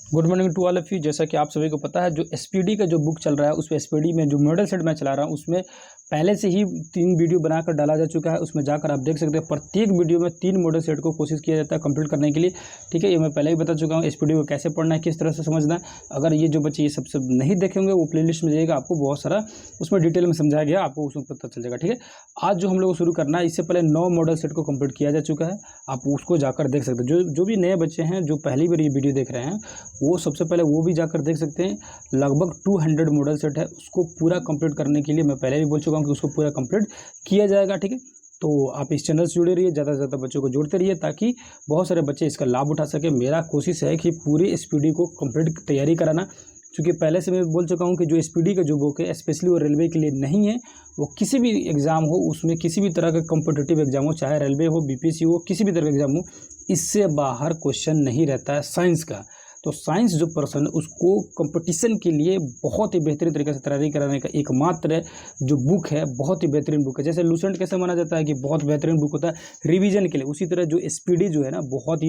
Good morning to all of you. जैसा कि आप सभी को पता है, जो एसपीडी का जो बुक चल रहा है उस एसपीडी में जो मॉडल सेट मैं चला रहा हूँ उसमें पहले से ही 3 वीडियो बनाकर डाला जा चुका है। उसमें जाकर आप देख सकते हैं प्रत्येक वीडियो में 3 मॉडल सेट को कोशिश किया जाता है कंप्लीट करने के लिए। ठीक है, ये मैं पहले ही बता चुका हूँ एसपीडी को कैसे पढ़ना है, किस तरह से समझना है। अगर ये जो बच्चे ये सब नहीं देखेंगे वो प्लेलिस्ट में जाइएगा, आपको बहुत सारा उसमें डिटेल में समझाया गया, आपको उसमें पता चल जाएगा। ठीक है, आज जो हम लोग को शुरू करना है, इससे पहले 9 मॉडल सेट को कंप्लीट किया जा चुका है, आप उसको जाकर देख सकते हैं। जो भी नए बच्चे हैं जो पहली बार ये वीडियो देख रहे हैं वो सबसे पहले वो भी जाकर देख सकते हैं। लगभग 200 मॉडल सेट है, उसको पूरा कंप्लीट करने के लिए मैं पहले भी बोल चुका हूँ कि उसको पूरा कंप्लीट किया जाएगा। ठीक है, तो आप इस चैनल से जुड़े रहिए, ज़्यादा से ज़्यादा बच्चों को जोड़ते रहिए ताकि बहुत सारे बच्चे इसका लाभ उठा सके। मेरा कोशिश है कि पूरी एसपीडी को कंप्लीट तैयारी कराना, क्योंकि पहले से मैं बोल चुका हूँ कि जो एसपीडी का जो बुक है स्पेशली वो रेलवे के लिए नहीं है। वो किसी भी एग्ज़ाम हो, उसमें किसी भी तरह का कॉम्पिटिटिव एग्जाम हो, चाहे रेलवे हो, बीपीएससी हो, किसी भी तरह का एग्जाम हो, इससे बाहर क्वेश्चन नहीं रहता है साइंस का। तो साइंस जो पर्सन है उसको कंपटीशन के लिए बहुत ही बेहतरीन तरीके से तैयारी कराने का एकमात्र जो बुक है, बहुत ही बेहतरीन बुक है। जैसे लूसेंट कैसे माना जाता है कि बहुत बेहतरीन बुक होता है रिवीजन के लिए, उसी तरह जो एसपीडी जो है ना बहुत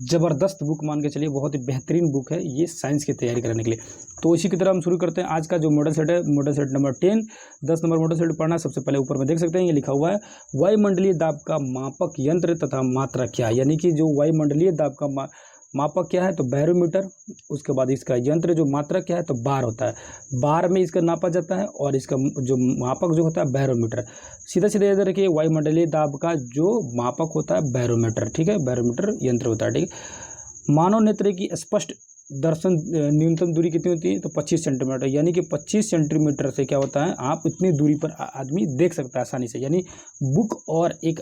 ज़बरदस्त बुक मान के चलिए, बहुत ही बेहतरीन बुक है ये साइंस की तैयारी कराने के लिए। तो इसी की तरह हम शुरू करते हैं आज का जो मॉडल सेट है। Model set number 10, 10 number model set पढ़ना। सबसे पहले ऊपर में देख सकते हैं ये लिखा हुआ है वायुमंडलीय दाब का मापक यंत्र तथा मात्रा क्या, यानी कि जो वायुमंडलीय दाब का मापक क्या है तो बैरोमीटर, उसके बाद इसका यंत्र जो मात्रा क्या है तो बार होता है, बार में इसका नापा जाता है, और इसका जो मापक जो होता है बैरोमीटर। सीधा सीधा याद रखिए, वायुमंडलीय दाब का जो मापक होता है बैरोमीटर। ठीक है, बैरोमीटर यंत्र होता है। ठीक है, मानव नेत्र की स्पष्ट दर्शन न्यूनतम दूरी कितनी होती है तो 25 सेंटीमीटर, यानी कि 25 सेंटीमीटर से क्या होता है आप इतनी दूरी पर आदमी देख सकता है आसानी से। यानी बुक और एक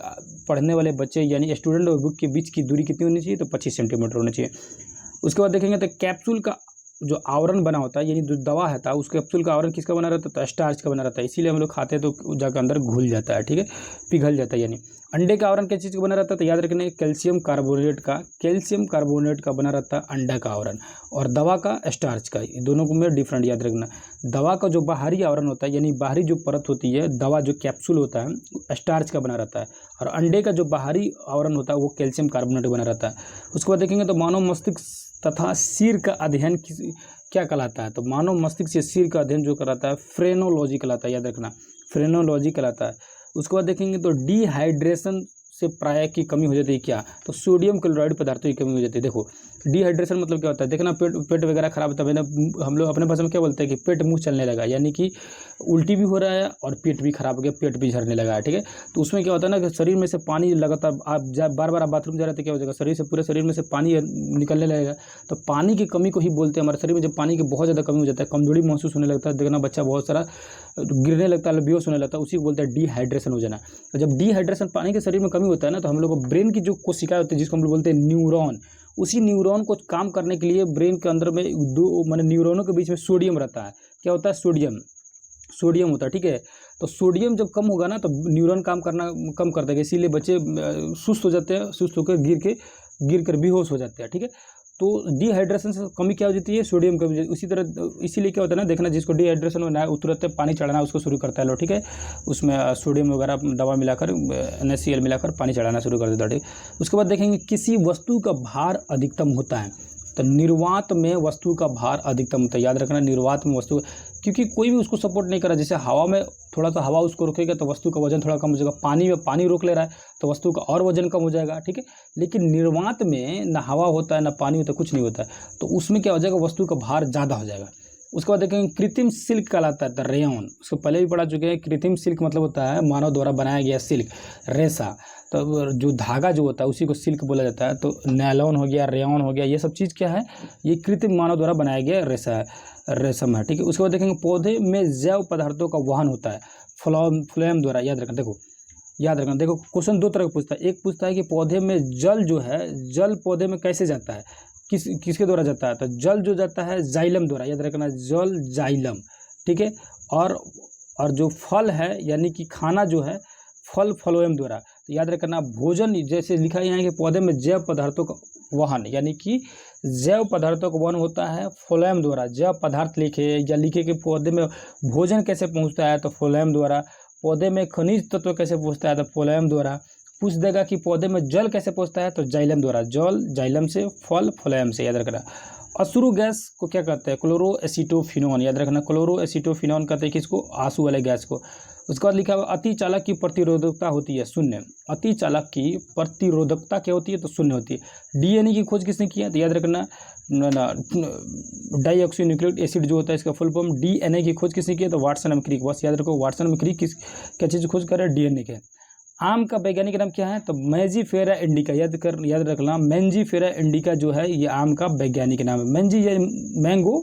पढ़ने वाले बच्चे यानी स्टूडेंट और बुक के बीच की दूरी कितनी होनी चाहिए तो 25 सेंटीमीटर होनी चाहिए। उसके बाद देखेंगे तो कैप्सूल का जो आवरण बना होता है, यानी जो दवा है था उस कैप्सूल का आवरण किसका बना रहता है तो स्टार्च का बना रहता है, इसीलिए हम लोग खाते हैं तो जाकर अंदर घुल जाता है। ठीक है, पिघल जाता है। यानी अंडे का आवरण किस चीज़ का बना रहता है तो याद रखने कैल्शियम कार्बोनेट का बना रहता है अंडा का आवरण, और दवा का स्टार्च का, दोनों को में डिफरेंट याद रखना। दवा का जो बाहरी आवरण होता है यानी बाहरी जो परत होती है, दवा जो कैप्सूल होता है स्टार्च का बना रहता है, और अंडे का जो बाहरी आवरण होता है वो कैल्शियम कार्बोनेट बना रहता है। उसके बाद देखेंगे तो मानव मस्तिष्क तथा सिर का अध्ययन क्या कहलाता है तो मानव मस्तिष्क से सिर का अध्ययन जो कराता है फ्रेनोलॉजी कहलाता है, याद रखना फ्रेनोलॉजी कहलाता है। उसके बाद देखेंगे तो डिहाइड्रेशन से प्राय की कमी हो जाती है क्या तो सोडियम क्लोराइड पदार्थों की कमी हो जाती है। देखो डिहाइड्रेशन मतलब क्या होता है, देखना पेट वगैरह खराब होता है, हम लोग अपने भाषा में क्या बोलते हैं कि पेट मुंह चलने लगा, यानी कि उल्टी भी हो रहा है और पेट भी खराब हो गया, पेट भी झड़ने लगा है। ठीक है, तो उसमें क्या होता है ना कि शरीर में से पानी लगातार आप बार बार आप बाथरूम जा रहे थे, क्या हो जाएगा शरीर से, पूरे शरीर में से पानी निकलने लगेगा। तो पानी की कमी को ही बोलते हैं। हमारे शरीर में जब पानी की बहुत ज़्यादा कमी हो जाता है, कमजोरी महसूस होने लगता है, देखना बच्चा बहुत सारा गिरने लगता है, बेहोश होने लगता है, उसी को बोलते हैं डिहाइड्रेशन हो जाना। तो जब डिहाइड्रेशन पानी के शरीर में कमी होता है ना तो हम लोग को ब्रेन की जो कोशिकाएं होती है जिसको हम लोग बोलते हैं न्यूरॉन, उसी न्यूरॉन को काम करने के लिए ब्रेन के अंदर में दो माने न्यूरॉनों के बीच में सोडियम रहता है। क्या होता है सोडियम होता है। ठीक है, तो सोडियम जब कम होगा ना तो न्यूरॉन काम करना कम कर देगा, इसीलिए बच्चे सुस्त हो जाते हैं, सुस्त होकर गिर कर बेहोश हो जाते हैं। ठीक है, तो डिहाइड्रेशन से कमी क्या हो जाती है सोडियम कमी। उसी तरह इसीलिए क्या होता है ना, देखना जिसको डिहाइड्रेशन होना है तुरंत पानी चढ़ाना उसको शुरू करता है लो। ठीक है, उसमें सोडियम वगैरह दवा मिलाकर NaCl मिलाकर पानी चढ़ाना शुरू कर देता है। ठीक, उसके बाद देखेंगे किसी वस्तु का भार अधिकतम होता है तो निर्वात में वस्तु का भार अधिकतम होता है, याद रखना निर्वात में वस्तु, क्योंकि कोई भी उसको सपोर्ट नहीं कर रहा। जैसे हवा में थोड़ा सा हवा उसको रोकेगा तो वस्तु का वजन थोड़ा कम हो जाएगा, पानी में पानी रोक ले रहा है तो वस्तु का और वजन कम हो जाएगा। ठीक है, लेकिन निर्वात में ना हवा होता है ना पानी होता है, कुछ नहीं होता है, तो उसमें क्या हो जाएगा वस्तु का भार ज़्यादा हो जाएगा। उसके बाद देखेंगे कृत्रिम सिल्क कहलाता है रेयन, उसको पहले भी पढ़ा चुके हैं। कृत्रिम सिल्क मतलब होता है मानव द्वारा बनाया गया सिल्क, रेशा, तो जो धागा जो होता है उसी को सिल्क बोला जाता है। तो नैलॉन हो गया, रेयन हो गया, ये सब चीज़ क्या है ये कृत्रिम मानव द्वारा बनाया गया रेशम है। ठीक है, उसके बाद देखेंगे पौधे में जैव पदार्थों का वहन होता है फ्लोएम द्वारा, याद रखना। देखो क्वेश्चन 2 तरह का पूछता है, एक पूछता है कि पौधे में जल जो है, जल पौधे में कैसे जाता है, किसके द्वारा जाता है तो जल जो जाता है जाइलम द्वारा, याद रखना जल जाइलम। ठीक है, और जो फल है यानी कि खाना जो है फल फ्लोएम द्वारा, तो याद रखना भोजन जैसे लिखा है यहाँ कि पौधे में जैव पदार्थों का वहन, यानी कि जैव पदार्थों का वहन होता है फ्लोएम द्वारा। जैव पदार्थ लिखे कि पौधे में भोजन कैसे पहुँचता है तो फ्लोएम द्वारा, पौधे में खनिज तत्व कैसे पहुँचता है तो फ्लोएम द्वारा, पूछ देगा कि पौधे में जल कैसे पहुँचता है तो जाइलम द्वारा, जल जाइलम से, फल फ्लोएम से, याद रखना। अश्रु गैस को क्या कहते हैं? क्लोरोएसिटोफिनोन, याद रखना, क्लोरोएसिटोफिनोन कहते हैं किसको? आंसू वाले गैस को। उसके बाद लिखा हुआ अति चालक की प्रतिरोधकता होती है शून्य। अति चालक की प्रतिरोधकता क्या होती है? तो शून्य होती है। डीएनए की खोज किसने किया? तो याद रखना डाइऑक्सी न्यूक्लिक एसिड जो होता है इसका फुल फॉर्म। डीएनए की खोज किसने किया? तो वाटसन एंड क्रिक। बस याद रखो वाटसन एंड क्रिक क्या चीज़ खोज कर रहे हैं? डीएनए के। आम का वैज्ञानिक नाम क्या है? तो मैंजीफेरा इंडिका। याद रखना मैंजीफेरा इंडिका जो है ये आम का वैज्ञानिक नाम है। मैंजी ये मैंगो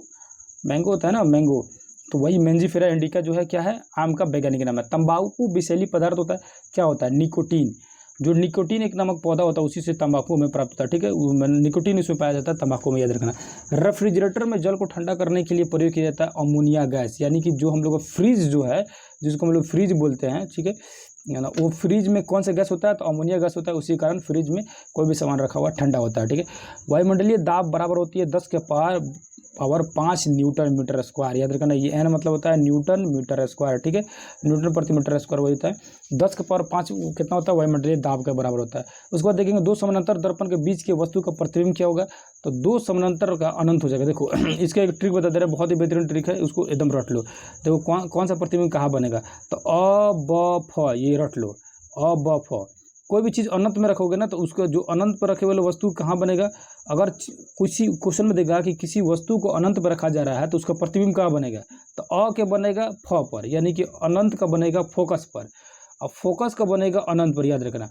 होता है ना, मैंगो, तो वही मैंजीफेरा इंडिका जो है क्या है? आम का वैज्ञानिक नाम है। तंबाकू विषैली पदार्थ होता है, क्या होता है? निकोटीन। जो निकोटीन एक नामक पौधा होता है उसी से तंबाकू में प्राप्त होता है, ठीक है। निकोटीन इसमें पाया जाता है तंबाकू में, याद रखना। रेफ्रिजरेटर में जल को ठंडा करने के लिए प्रयोग किया जाता है अमोनिया गैस, यानी कि जो हम लोग फ्रिज जो है, जिसको हम लोग फ्रिज बोलते हैं, ठीक है ना, वो फ्रिज में कौन सा गैस होता है? तो अमोनिया गैस होता है। उसी कारण फ्रिज में कोई भी सामान रखा हुआ ठंडा होता है, ठीक है। वायुमंडलीय दाब बराबर होती है 10 के पावर 5 न्यूटन मीटर स्क्वायर, याद रखना। ये एन मतलब होता है न्यूटन मीटर स्क्वायर, ठीक है, न्यूटन प्रति मीटर स्क्वायर वही होता है। 10 के पावर 5 कितना होता है? वायुमंडलीय दाब के बराबर होता है। उसके बाद देखेंगे दो समानांतर दर्पण के बीच के वस्तु का प्रतिबिंब क्या होगा? तो दो समानांतर का अनंत हो जाएगा। देखो इसका एक ट्रिक बता दे रहे हैं, बहुत ही बेहतरीन ट्रिक है, उसको एकदम रट लो। देखो कौन सा प्रतिबिंब कहाँ बनेगा? तो अ ब फ, ये रट लो, अ ब फ। कोई भी चीज़ अनंत में रखोगे ना तो उसका जो अनंत पर रखे वाले वस्तु कहाँ बनेगा? अगर किसी क्वेश्चन में देगा कि किसी वस्तु को अनंत पर रखा जा रहा है तो उसका प्रतिबिंब कहाँ बनेगा? तो अ के बनेगा फ पर, यानी कि अनंत का बनेगा फोकस पर, और फोकस का बनेगा अनंत पर, याद रखना।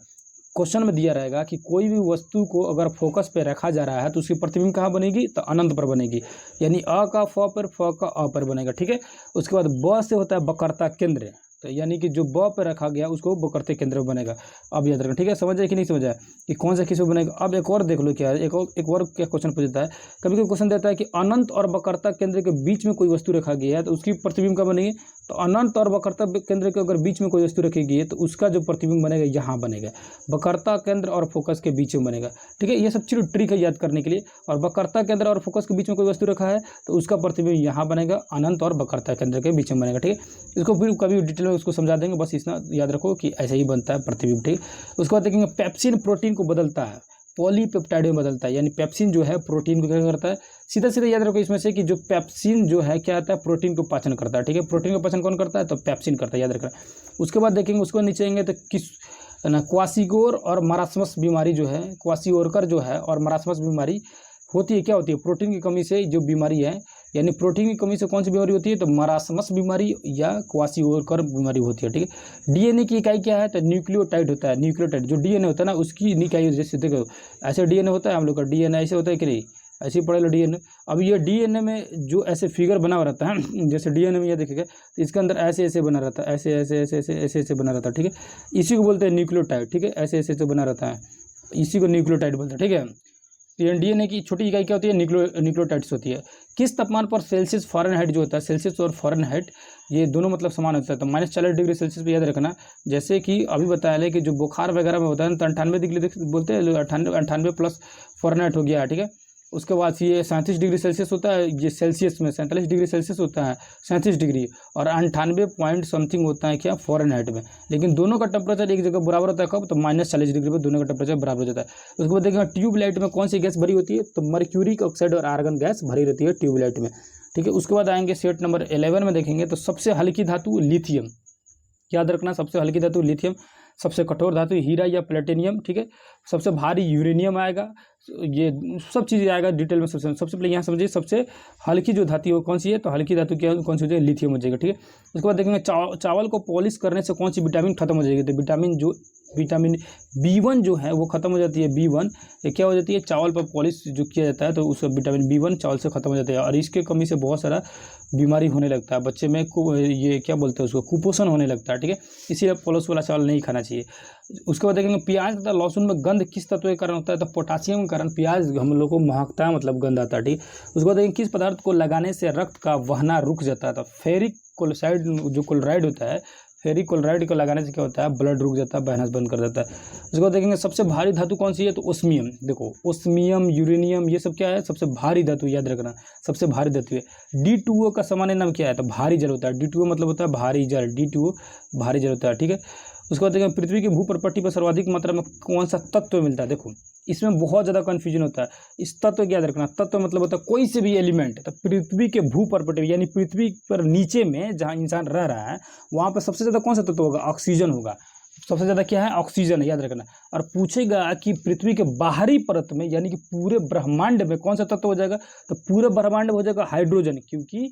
क्वेश्चन में दिया रहेगा कि कोई भी वस्तु को अगर फोकस पे रखा जा रहा है तो उसकी प्रतिबिंब कहाँ बनेगी? तो अनंत पर बनेगी, यानी अ का फ पर, फ का अ पर बनेगा, ठीक है। उसके बाद ब से होता है वक्रता केंद्र, तो यानी कि जो ब पे रखा गया उसको वक्रता केंद्र बनेगा। अब याद रखना, ठीक है। समझ आए कि नहीं समझ आए कि कौन सा किस में बनेगा? अब एक और देख लो क्या है, एक और क्या क्वेश्चन पूछता है। कभी कोई क्वेश्चन देता है कि अनंत और वक्रता केंद्र के बीच में कोई वस्तु रखा गया है तो उसकी प्रतिबिंब कहाँ बनेगी? तो अनंत और वक्रता केंद्र के अगर बीच में कोई वस्तु रखी गई है तो उसका जो प्रतिबिंब बनेगा यहाँ बनेगा, वक्रता केंद्र और फोकस के बीच में बनेगा, ठीक है। ये सब चीज़ ट्रिक है याद करने के लिए। और वक्रता केंद्र और फोकस के बीच में कोई वस्तु रखा है तो उसका प्रतिबिंब यहाँ बनेगा, अनंत और वक्रता केंद्र के बीच में बनेगा, ठीक है। इसको फिर कभी डिटेल में उसको समझा देंगे, बस इतना याद रखो कि ऐसे ही बनता है प्रतिबिंब, ठीक है। उसके बाद देखेंगे पेप्सिन प्रोटीन को बदलता है, पॉलीपेप्टाइड में बदलता है, यानी पेप्सिन जो है प्रोटीन को क्या करता है? सीधा सीधा याद रखो इसमें से कि जो पेप्सिन जो है क्या आता है? प्रोटीन को पाचन करता है, ठीक है। प्रोटीन का पाचन कौन करता है? तो पेप्सिन करता है, याद रखना। उसके बाद देखेंगे उसको नीचे आएंगे तो किस ना क्वासिगोर और मरासमस बीमारी जो है, क्वासिओरकर जो है और मरासमस बीमारी होती है, क्या होती है? प्रोटीन की कमी से जो बीमारी है, यानी प्रोटीन की कमी से कौन सी बीमारी होती है? तो मरासमस बीमारी या क्वासिओरकर बीमारी होती है, ठीक है। डीएनए की इकाई क्या है? तो न्यूक्लियोटाइड होता है। न्यूक्लियोटाइड जो डीएनए होता है ना उसकी इकाई, जैसे देखो ऐसे डीएनए होता है, हम लोग का डीएनए ऐसे होता है कि नहीं? ऐसे ही पढ़े लो डीएनए। अब ये डीएनए में जो ऐसे फिगर बना हुआ रहता है, जैसे डीएनए में ये देखिएगा तो इसके अंदर ऐसे ऐसे बना रहता है, ऐसे ऐसे ऐसे ऐसे ऐसे ऐसे बना रहता है, ठीक है। इसी को बोलते हैं न्यूक्लियोटाइड, ठीक है। ऐसे ऐसे ऐसे बना रहता है, इसी को न्यूक्लियोटाइड बोलते हैं, ठीक है। डीएनए की छोटी इकाई क्या होती है? न्यूक्लियोटाइड्स होती है। किस तापमान पर सेल्सियस फ़ारेनहाइट जो होता है, सेल्सियस और फ़ारेनहाइट ये दोनों मतलब समान होता है, तो -40 डिग्री सेल्सियस पर याद रखना। जैसे कि अभी बताया है कि जो बुखार वगैरह में होता है तो 98 डिग्री बोलते हैं, 98 प्लस फ़ारेनहाइट हो गया, ठीक है। उसके बाद ये 37 डिग्री सेल्सियस होता है, ये सेल्सियस में 47 डिग्री सेल्सियस होता है, 37 डिग्री, और 98 पॉइंट समथिंग होता है क्या? फ़ारेनहाइट में। लेकिन दोनों का टेम्परेचर एक जगह बराबर होता है, कब? तो -40 डिग्री पर दोनों का टेम्परेचर बराबर हो जाता है। उसके बाद देखेंगे ट्यूबलाइट में कौन सी गैस भरी होती है? तो मर्क्यूरिक ऑक्साइड और आर्गन गैस भरी रहती है ट्यूबलाइट में, ठीक है। उसके बाद आएंगे सेट नंबर 11 में देखेंगे तो सबसे हल्की धातु लिथियम, याद रखना। सबसे हल्की धातु लिथियम, सबसे कठोर धातु हीरा या प्लेटिनियम, ठीक है। सबसे भारी यूरेनियम आएगा, ये सब चीज़ें आएगा डिटेल में। सबसे पहले यहाँ समझिए सबसे हल्की जो धातु है कौन सी है? तो हल्की धातु क्या कौन सी हो जाएगी? लिथियम हो जाएगा, ठीक है। उसके बाद देखेंगे चावल को पॉलिश करने से कौन सी विटामिन खत्म हो जाएगी? तो विटामिन B1 जो है वो खत्म हो जाती है। B1 ये क्या हो जाती है? चावल पर पॉलिश जो किया जाता है तो उसका विटामिन B1 चावल से खत्म हो जाता है, और इसके कमी से बहुत सारा बीमारी होने लगता है बच्चे में, ये क्या बोलते हैं उसको? कुपोषण होने लगता है, ठीक है। इसीलिए पॉलिश वाला चावल नहीं खाना चाहिए। उसके बाद देखेंगे प्याज तथा लहसुन में गंध किस तत्व के कारण होता है? तो पोटासियम के कारण प्याज हम लोग को महकता है, मतलब गंध आता है, ठीक। उसके बाद देखेंगे किस पदार्थ को लगाने से रक्त का बहना रुक जाता है? तो फेरिक क्लोराइड जो क्लोराइड होता है, फेरिक क्लोराइड को लगाने से क्या होता है? ब्लड रुक जाता है, बहना बंद कर देता है। उसके बाद देखेंगे सबसे भारी धातु कौन सी है? तो ओस्मियम। देखो ओस्मियम, यूरेनियम, ये सब क्या है? सबसे भारी धातु, याद रखना सबसे भारी धातु है। D2O का सामान्य नाम क्या है? तो भारी जल होता है। D2O मतलब होता है भारी जल, D2O भारी जल होता है, ठीक है। उसके बाद देखेंगे पृथ्वी की भू प्रपट्टी पर सर्वाधिक मात्रा में कौन सा तत्व मिलता है। देखो इसमें बहुत ज़्यादा कन्फ्यूजन होता है। इस तत्व को याद रखना, तत्व मतलब होता है कोई से भी एलिमेंट। तो पृथ्वी के भू प्रपट्टी यानी पृथ्वी पर नीचे में जहाँ इंसान रह रहा है वहाँ पर सबसे ज़्यादा कौन सा तत्व होगा, ऑक्सीजन होगा। सबसे ज़्यादा क्या है, ऑक्सीजन है, याद रखना। और पूछेगा कि पृथ्वी के बाहरी परत में यानी कि पूरे ब्रह्मांड में कौन सा तत्व हो जाएगा, तो पूरे ब्रह्मांड में हो जाएगा हाइड्रोजन, क्योंकि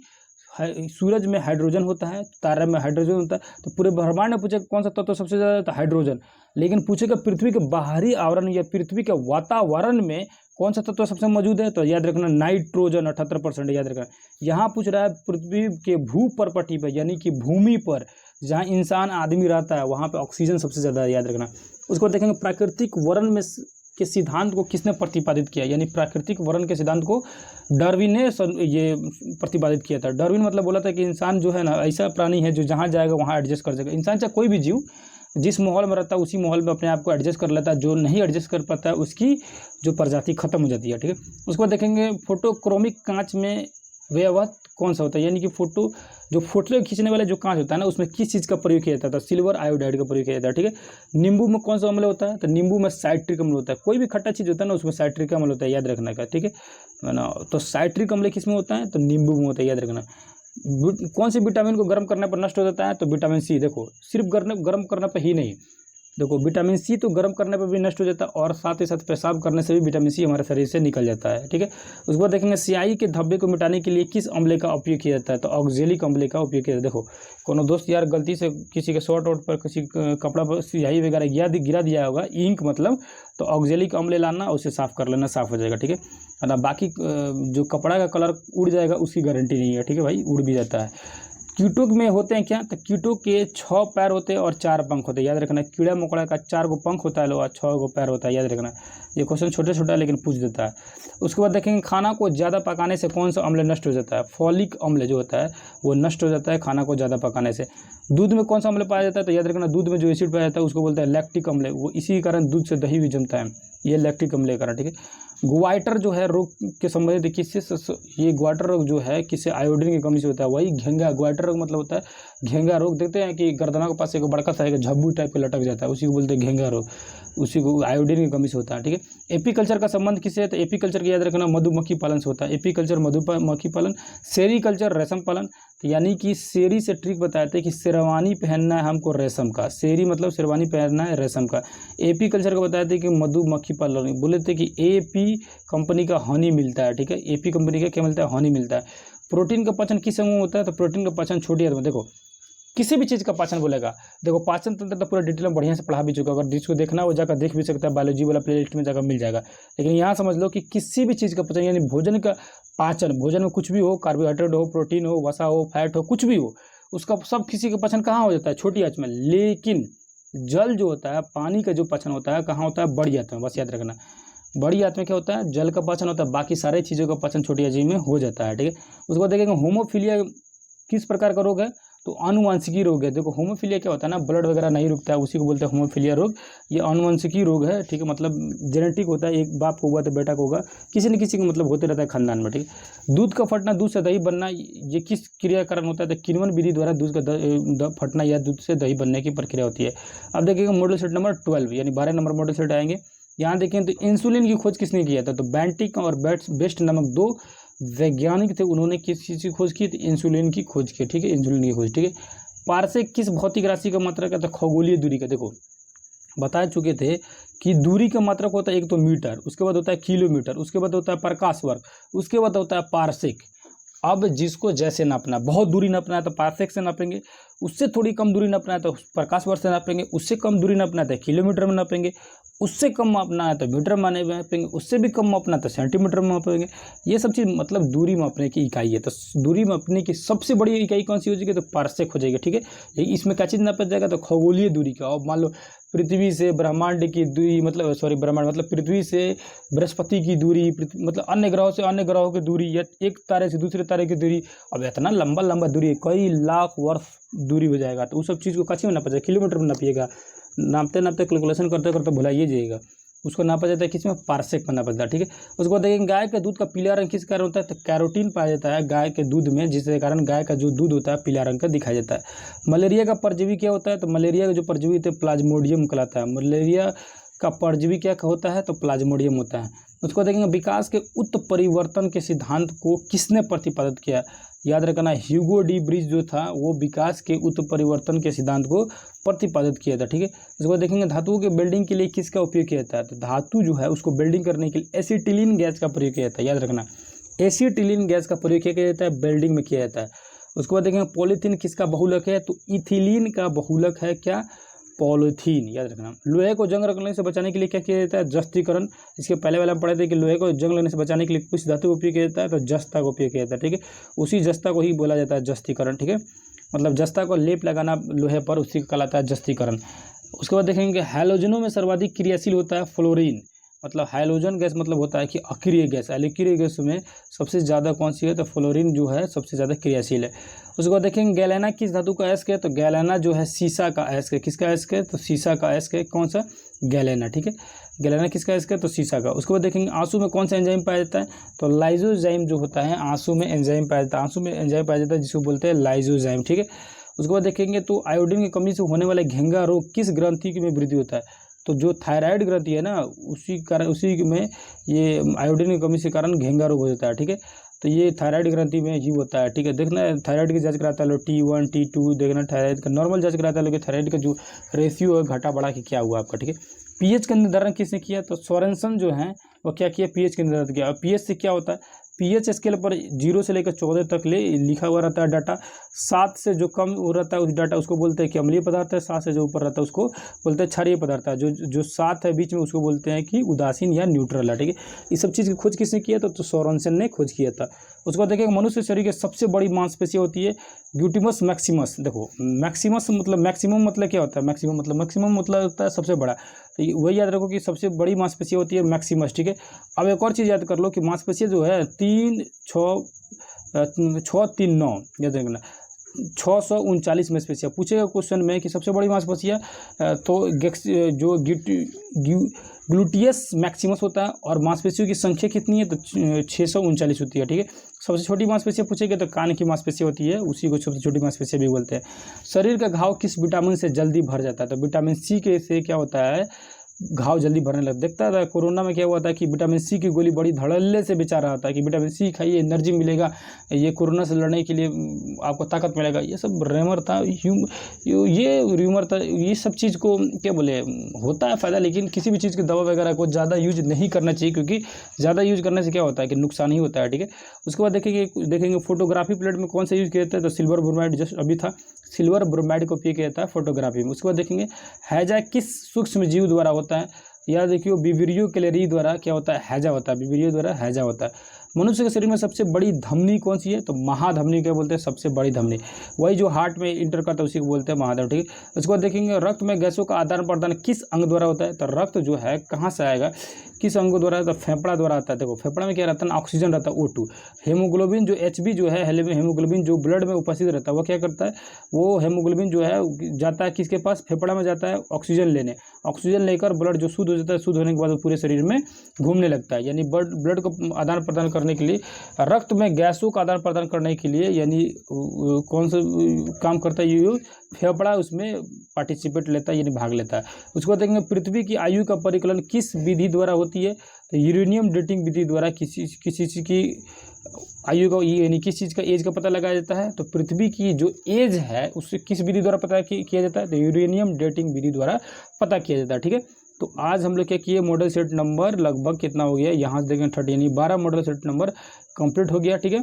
सूरज में हाइड्रोजन होता है, तारे में हाइड्रोजन होता है। तो पूरे ब्रह्मांड में पूछेगा कौन सा तत्व सबसे ज़्यादा, तो हाइड्रोजन। लेकिन पूछेगा पृथ्वी के बाहरी आवरण या पृथ्वी के वातावरण में कौन सा तत्व सबसे मौजूद है, तो याद रखना नाइट्रोजन 78% याद रखना। यहाँ पूछ रहा है पृथ्वी के भू प्रपट्टी पर यानी कि भूमि पर जहाँ इंसान आदमी रहता है वहाँ पे ऑक्सीजन सबसे ज़्यादा याद रखना। उसको देखेंगे प्राकृतिक वर्ण में के सिद्धांत को किसने प्रतिपादित किया, यानी प्राकृतिक वर्ण के सिद्धांत को डार्विन ने ये प्रतिपादित किया था। डार्विन मतलब बोला था कि इंसान जो है ना ऐसा प्राणी है जो जहाँ जाएगा वहाँ एडजस्ट कर जाएगा। इंसान चाहे कोई भी जीव जिस माहौल में रहता है उसी माहौल में अपने आप को एडजस्ट कर लेता है। जो नहीं एडजस्ट कर पाता है उसकी जो प्रजाति खत्म हो जाती है, ठीक है। उसके बाद देखेंगे फोटोक्रोमिक कांच में वह कौन सा होता है, यानी कि जो फोटो खींचने वाले जो कांच होता है ना उसमें किस चीज़ का प्रयोग किया जाता है, सिल्वर आयोडाइड का प्रयोग किया जाता है, ठीक है। नींबू में कौन सा अम्ल होता है, तो नींबू में साइट्रिक अम्ल होता है। कोई भी खट्टा चीज़ होता है ना उसमें साइट्रिक अम्ल होता है, याद रखने का, ठीक है ना। तो साइट्रिक अम्ल किस में होता है, तो नींबू में होता है, याद रखना। कौन सी विटामिन को गर्म करने पर नष्ट हो जाता है, तो विटामिन सी। देखो सिर्फ गर्म करने पर ही नहीं, देखो विटामिन सी तो गर्म करने पर भी नष्ट हो जाता है और साथ ही साथ पेशाब करने से भी विटामिन सी हमारे शरीर से निकल जाता है, ठीक है। उसके बाद देखेंगे स्याही के धब्बे को मिटाने के लिए किस अम्ल का उपयोग किया जाता है, तो ऑक्जेलिक अम्ल का उपयोग किया जाता है। देखो कोनो दोस्त यार गलती से किसी के शर्ट वोट पर किसी कपड़ा पर स्याही वगैरह गिरा दिया होगा, इंक मतलब, तो ऑक्जेलिक अम्ल लाना उसे साफ़ कर लेना, साफ़ हो जाएगा, ठीक है ना। बाकी जो कपड़ा का कलर उड़ जाएगा उसकी गारंटी नहीं है, ठीक है भाई, उड़ भी जाता है। कीटों में होते हैं क्या, तो कीटों के 6 पैर होते हैं और 4 पंख होते हैं, याद रखना। कीड़ा मकोड़ा का 4 गो पंख होता है और 6 गो पैर होता है, याद रखना। ये क्वेश्चन छोटे छोटा है लेकिन पूछ देता है। उसके बाद देखेंगे खाना को ज़्यादा पकाने से कौन सा अम्ल नष्ट हो जाता है, फॉलिक अम्ल जो होता है वो नष्ट हो जाता है खाना को ज़्यादा पकाने से। दूध में कौन सा अम्ल पाया जाता है, तो याद रखना दूध में जो एसिड पाया जाता है उसको बोलते हैं लैक्टिक अम्ल। वो इसी कारण दूध से दही भी जमता है, ये लैक्टिक अम्ल के कारण, ठीक है। ग्वाइटर जो है रोग के संबंधित किससे, ये ग्वाइटर रोग जो है किससे, आयोडीन की कमी से होता है। वही घेंगा, ग्वाइटर रोग मतलब होता है घेंगा रोग। देखते हैं कि गर्दना के पास एक बड़का सा एक झब्बू टाइप का लटक जाता है, उसी को बोलते हैं घेंगा रोग, उसी को आयोडीन की कमी से होता है, ठीक है। एपीकल्चर का संबंध किससे है, तो एपीकल्चर की याद रखना मधुमक्खी पालन से होता है। एपीकल्चर मधुमक्खी पालन, सेरीकल्चर रेशम पालन। तो यानी कि शेरी से ट्रिक बताते हैं कि शेरवानी पहनना है हमको रेशम का, शेरी मतलब शेरवानी पहनना है रेशम का। एपीकल्चर को बताते हैं कि मधुमक्खी पालन, बोले थे कि एपी कंपनी का हनी मिलता है, ठीक है। एपी कंपनी का क्या मिलता है, हनी मिलता है। प्रोटीन का पाचन किस अंग में होता है, तो प्रोटीन का पाचन छोटी आंत में। देखो किसी भी चीज़ का पाचन बोलेगा, देखो पाचन तंत्र तो पूरा डिटेल में बढ़िया से पढ़ा भी चुका, अगर जिसको देखना हो जाकर देख भी सकता है, बायोलॉजी वाला प्लेलिस्ट में जाकर मिल जाएगा। लेकिन यहाँ समझ लो कि किसी भी चीज़ का पाचन यानी भोजन का पाचन, भोजन में कुछ भी हो, कार्बोहाइड्रेट हो, प्रोटीन हो, वसा हो, फैट हो, कुछ भी हो, उसका सब किसी का पाचन कहाँ हो जाता है, छोटी आंच में। लेकिन जल जो होता है, पानी का जो पाचन होता है कहाँ होता है, बड़ी आंत में। बस याद रखना बड़ी आंत में क्या होता है, जल का पाचन होता है, बाकी सारे चीज़ों का पाचन छोटी आंच में हो जाता है, ठीक है। उसके बाद देखेंगे होमोफीलिया किस प्रकार का रोग है, तो अनुवांशिकी रोग है। देखो होमोफीलिया क्या होता है ना, ब्लड वगैरह नहीं रुकता है, उसी को बोलते हैं होमोफीलिया रोग। ये अनुवांशिकी रोग है, ठीक है, मतलब जेनेटिक होता है, एक बाप को हुआ तो बेटा को होगा, किसी न किसी को मतलब होते रहता है खानदान में, ठीक है। दूध का फटना, दूध से दही बनना, ये किस क्रिया के कारण होता है, तो किण्वन विधि द्वारा दूध का फटना या दूध से दही बनने की प्रक्रिया होती है। अब देखिएगा मॉडल सेट नंबर 12 यानी 12 नंबर मॉडल सेट आएंगे। यहाँ देखें तो इंसुलिन की खोज किसने किया था, तो बेंटिक और बेस्ट नामक 2 वैज्ञानिक थे, उन्होंने किस चीज़ की खोज की, तो इंसुलिन की खोज की, ठीक है, इंसुलिन की खोज, ठीक है। पारसेक किस भौतिक राशि का मात्रक है, तो खगोलीय दूरी का। देखो बता चुके थे कि दूरी का मात्रक होता है एक तो मीटर, उसके बाद होता है किलोमीटर, उसके बाद होता है प्रकाश वर्ग, उसके बाद होता है पारसेक। अब जिसको जैसे नापना, बहुत दूरी नापना है तो पारसेक से नापेंगे, उससे थोड़ी कम दूरी नापना है तो प्रकाश वर्ष से नापेंगे, उससे कम दूरी नापना है तो किलोमीटर में नापेंगे, उससे कम मापना है तो मीटर में मापेंगे, उससे भी कम मापना है तो सेंटीमीटर में मापेंगे। ये सब चीज़ मतलब दूरी मापने की इकाई है। तो दूरी मापने की सबसे बड़ी इकाई कौन सी हो जाएगी, तो पारसेक हो जाएगी, ठीक है। इसमें क्या चीज़ नापा जाएगा, तो खगोलीय दूरी का। और मान लो पृथ्वी से ब्रह्मांड की दूरी, मतलब ब्रह्मांड मतलब पृथ्वी से बृहस्पति की दूरी, मतलब अन्य ग्रहों से अन्य ग्रहों की दूरी, या एक तारे से दूसरे तारे की दूरी। अब इतना लंबा लंबा दूरी, कई लाख वर्ष दूरी हो जाएगा, तो उस सब चीज़ को कच्ची में नापा जाएगा, किलोमीटर में नापिएगा। नापते नापते कैलकुलेशन करते करते भुलाइए जाइएगा। उसको नापा जाता है किसमें, पार्सेक में नापा जाता है, ठीक है। उसके बाद देखेंगे गाय के दूध का पीला रंग किस कारण होता है, तो कैरोटीन पाया जाता है गाय के दूध में, जिसके कारण गाय का जो दूध होता है पीला रंग का दिखाई देता है। मलेरिया का परजीवी क्या होता है, तो मलेरिया का जो परजीवी होता है प्लाज्मोडियम कहलाता है। मलेरिया का परजीवी क्या होता है, तो प्लाज्मोडियम होता है। उसको देखेंगे विकास के उत्परिवर्तन के सिद्धांत को किसने प्रतिपादित किया, याद रखना ह्यूगो डी ब्रिज जो था वो विकास के उत्परिवर्तन के सिद्धांत को प्रतिपादित किया था, ठीक है। उसके बाद देखेंगे धातुओं के बिल्डिंग के लिए किसका उपयोग किया जाता है, तो धातु जो है उसको बिल्डिंग करने के लिए एसिटिलीन गैस का प्रयोग किया जाता है, याद रखना एसिटिलीन गैस का प्रयोग किया जाता है, बिल्डिंग में किया जाता है। उसके बाद देखेंगे पॉलीथीन किसका बहुलक है, तो इथिलीन का बहुलक है क्या, पॉलीथीन, याद रखना। लोहे को जंग लगने से बचाने के लिए क्या किया जाता है, जस्तीकरण। इसके पहले वाले हम पढ़े थे कि लोहे को जंग लगने से बचाने के लिए कुछ धातु का उपयोग किया जाता है, तो जस्ता का उपयोग किया जाता है, ठीक है। उसी जस्ता को ही बोला जाता है जस्तीकरण, ठीक है। मतलब जस्ता को लेप लगाना लोहे पर, उसी को कहलाता है जस्तीकरण। उसके बाद देखेंगे हैलोजनों में सर्वाधिक क्रियाशील होता है फ्लोरीन। मतलब हाइड्रोजन गैस मतलब होता है कि अक्रिय गैस, अक्रिय गैस में सबसे ज़्यादा कौन सी है, तो फ्लोरीन जो है सबसे ज़्यादा क्रियाशील है। उसके बाद देखेंगे गैलेना किस धातु का अयस्क है, तो गैलेना जो है सीसा का अयस्क है। किसका अयस्क है, तो सीसा का अयस्क है, कौन सा, गैलेना, ठीक है। गैलेना किसका अयस्क है, तो सीसा का। उसके बाद देखेंगे आंसू में कौन सा एंजाइम पाया जाता है, तो लाइजोजाइम जो होता है आंसू में एंजाइम पाया जाता है, आंसू में एंजाइम पाया जाता है जिसको बोलते हैं लाइजोजाइम, ठीक है। उसके बाद देखेंगे तो आयोडीन की कमी से होने वाले घेंगा रोग किस ग्रंथि में वृद्धि होता है, तो जो थायराइड ग्रंथि है ना उसी में ये आयोडीन की कमी से कारण घेंगा रोग हो जाता है, ठीक है। तो ये थायराइड ग्रंथि में ही होता है, ठीक है। देखना थायराइड की जांच कराता है लोग T1 T2, देखना थायराइड का नॉर्मल जांच कराता है लोग, थायराइड का जो रेशियो है घटा बढ़ा के क्या हुआ आपका, ठीक है। पीएच का निर्धारण किसने किया, तो सोरेनसन जो है वो क्या किया, पीएच का निर्धारण किया। और पीएच से क्या होता है, पीएच स्केल पर 0 से लेकर 14 तक ले लिखा हुआ रहता है डाटा। 7 से जो कम हो रहता है उस डाटा उसको बोलते हैं कि अम्लीय पदार्थ है, 7 से जो ऊपर रहता है उसको बोलते हैं क्षारीय पदार्थ है, जो 7 है बीच में उसको बोलते हैं कि उदासीन या न्यूट्रल है, ठीक है। इस सब चीज़ की खोज किसने किया था, तो सोरेनसन ने खोज किया था। उसके बाद देखिए मनुष्य शरीर की सबसे बड़ी मांसपेशी होती है ग्लूटिमस मैक्सिमस। देखो मैक्सिमस मतलब मैक्सिमम मतलब क्या होता है, मैक्सिमम मतलब होता है सबसे बड़ा, तो वही याद रखो कि सबसे बड़ी मांसपेशी होती है मैक्सिमस, ठीक है। अब एक और चीज़ याद कर लो कि मांसपेशी जो है 3, 6, 3, 9 याद रखना 639 मांसपेशियाँ। पूछेगा क्वेश्चन में कि सबसे बड़ी मांसपेशियाँ तो जो ग्लूटियस मैक्सिमस होता है और मांसपेशियों की संख्या कितनी है, तो 639 होती है, ठीक है। सबसे छोटी मांसपेशियाँ पूछेगा तो कान की मांसपेशियाँ होती है, उसी को सबसे छोटी मांसपेशियाँ भी बोलते हैं। शरीर का घाव किस विटामिन से जल्दी भर जाता है, तो विटामिन सी के से क्या होता है घाव जल्दी भरने लगता। देखता था कोरोना में क्या हुआ था कि विटामिन सी की गोली बड़ी धड़ल्ले से बेचा रहा था कि विटामिन सी खाइए एनर्जी मिलेगा, ये कोरोना से लड़ने के लिए आपको ताकत मिलेगा। ये सब रेमर था, ये र्यूमर था। ये सब चीज़ को क्या बोले होता है फ़ायदा, लेकिन किसी भी चीज़ की दवा वगैरह को ज़्यादा यूज नहीं करना चाहिए, क्योंकि ज़्यादा यूज करने से क्या होता है कि नुकसान ही होता है, ठीक है। उसके बाद देखेंगे फोटोग्राफी प्लेट में कौन सा यूज किया जाता है, तो सिल्वर ब्रोमाइड, जस्ट अभी था सिल्वर ब्रोमाइड को उपयोग किया जाता है फोटोग्राफी में। उसके बाद देखेंगे हैजा किस सूक्ष्म जीव द्वारा होता है, याद देखियो विब्रियो कैलेरी द्वारा क्या होता है, हैजा होता है, विब्रियो द्वारा हैजा होता है। मनुष्य के शरीर में सबसे बड़ी धमनी कौन सी है, तो महाधमनी क्या बोलते हैं, सबसे बड़ी धमनी, वही जो हार्ट में इंटर करता है उसी को बोलते हैं महाधमनी, ठीक है। उसके बाद देखेंगे रक्त में गैसों का आदान प्रदान किस अंग द्वारा होता है, तो रक्त जो है कहाँ से आएगा, किस अंग द्वारा, तो फेफड़ा द्वारा आता है। देखो फेफड़ा में क्या रहता है ना, ऑक्सीजन रहता है O2। हेमोग्लोबिन जो Hb जो है हेमोग्लोबिन जो ब्लड में उपस्थित रहता है वो क्या करता है, वो हेमोग्लोबिन जो है जाता है किसके पास, फेफड़ा में जाता है ऑक्सीजन लेने। ऑक्सीजन लेकर ब्लड जो शुद्ध हो जाता है, शुद्ध होने के बाद वो पूरे शरीर में घूमने लगता है। यानी ब्लड को आदान प्रदान करने के लिए, रक्त में गैसों का आदान प्रदान करने के लिए यानी कौन सा काम करता है, ये फेफड़ा उसमें पार्टिसिपेट लेता है यानी भाग लेता है। उसके बाद देखेंगे पृथ्वी की आयु का परिकलन किस विधि द्वारा होती है, तो यूरेनियम डेटिंग विधि द्वारा किसी चीज़ की आयु का यानी किस चीज़ का एज का पता लगाया जाता है, तो पृथ्वी की जो एज है उससे किस विधि द्वारा पता किया जाता है, तो यूरेनियम डेटिंग विधि द्वारा पता किया जाता है, ठीक है। तो आज हम लोग क्या किए, मॉडल सेट नंबर लगभग कितना हो गया, यहाँ से देखें 30 यानी 12 मॉडल सेट नंबर कंप्लीट हो गया, ठीक है।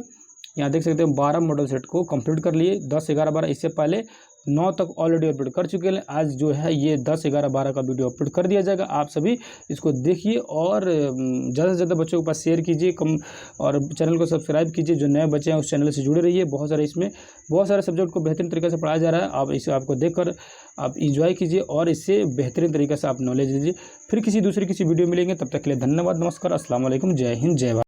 यहाँ देख सकते हैं 12 मॉडल सेट को कंप्लीट कर लिए, 10, 11, 12 इससे पहले 9 तक ऑलरेडी अपलोड कर चुके हैं। आज जो है ये 10, 11, 12 का वीडियो अपलोड कर दिया जाएगा। आप सभी इसको देखिए और ज़्यादा से ज़्यादा बच्चों के पास शेयर कीजिए, और चैनल को सब्सक्राइब कीजिए। जो नए बच्चे हैं उस चैनल से जुड़े रहिए। बहुत सारे सब्जेक्ट को बेहतरीन तरीके से पढ़ाया जा रहा है। आप इसे आपको देखकर आप इंजॉय कीजिए और इससे बेहतरीन तरीके से आप नॉलेज लीजिए। फिर किसी वीडियो मिलेंगे, तब तक के लिए धन्यवाद, नमस्कार, अस्सलाम वालेकुम, जय हिंद, जय भारत।